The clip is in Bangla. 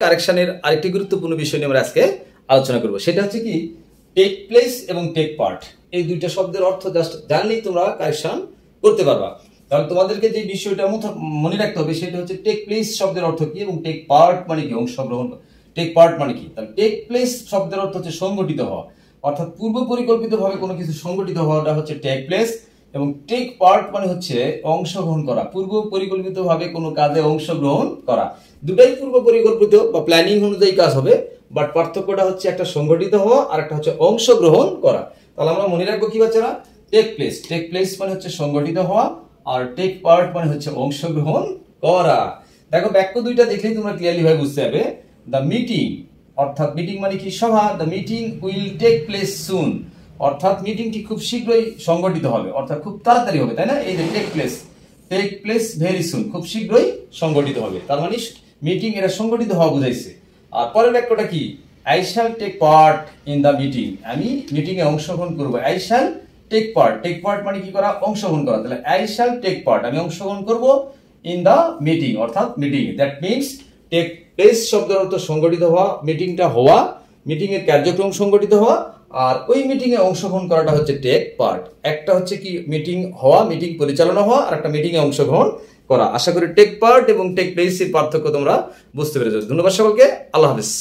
কারেকশনের আরেকটি গুরুত্বপূর্ণ বিষয় নিয়ে আমরা আজকে আলোচনা করব। সেটা হচ্ছে কি টেক প্লেস এবং টেক পার্ট। এই দুইটা শব্দের অর্থ জাস্ট জানলেই তোমরা কারেকশন করতে পারবা। তাহলে তোমাদেরকে যে বিষয়টা মনে রাখতে হবে সেটা হচ্ছে টেক প্লেস শব্দের অর্থ কি এবং টেক পার্ট মানে কি, অংশগ্রহণ। টেক পার্ট মানে কি? তাহলে টেক প্লেস শব্দের অর্থ হচ্ছে সংগঠিত হওয়া, অর্থাৎ পূর্ব পরিকল্পিতভাবে কোনো কিছু সংগঠিত হওয়াটা হচ্ছে টেক প্লেস, এবং টেক পার্ট মানে হচ্ছে অংশগ্রহণ করা, পূর্ব পরিকল্পিতভাবে কোনো কাজে অংশগ্রহণ করা। দুটাই পূর্ব পরিকল্পিত বা প্ল্যানিং অনুযায়ী কাজ হবে, বাট পার্থক্যটা হচ্ছে একটা সংগঠিত হওয়া আর একটা হচ্ছে অংশগ্রহণ করা। তাহলে আমরা মনে রাখবো কি বাচ্চারা, টেক প্লেস, টেক প্লেস মানে হচ্ছে সংগঠিত হওয়া, আর টেক পার্ট মানে হচ্ছে অংশগ্রহণ করা। দেখো বাক্য দুইটা দেখলেই তোমরা ক্লিয়ারলি ভাবে বুঝতে পারবে। দ্য মিটিং, অর্থাৎ মিটিং মানে কি সভা, the meeting will take place soon, অর্থাৎ মিটিংটি খুব শীঘ্রই সংগঠিত হবে, অর্থাৎ খুব তাড়াতাড়ি হবে, তাই না? এই যে টেক প্লেস ভেরি সুন, খুব শীঘ্রই সংগঠিত হবে, তার মানে মিটিং এটা সংগঠিত হওয়া বুঝাইছে। আর পরের বাক্যটা কি, I shall take part in the meeting, আমি মিটিং এ অংশগ্রহণ করব। I shall take part, take part মানে কি করা, অংশগ্রহণ করা। তাহলে আই শ্যাল টেক পার্ট, আমি অংশগ্রহণ করব ইন দ্য মিটিং, অর্থাৎ meeting. That means take place শব্দের অর্থ সংগঠিত হওয়া, মিটিংটা হওয়া, মিটিং এর কার্যক্রম সংগঠিত হওয়া, আর ওই মিটিং এ অংশগ্রহণ করাটা হচ্ছে টেক পার্ট। একটা হচ্ছে কি মিটিং হওয়া, মিটিং পরিচালনা হওয়া, আর একটা মিটিং এ অংশগ্রহণ করা। আশা করি টেক পার্ট এবং টেক প্লেস এর পার্থক্য তোমরা বুঝতে পেরেছো। ধন্যবাদ সকলকে, আল্লাহ হাফেজ।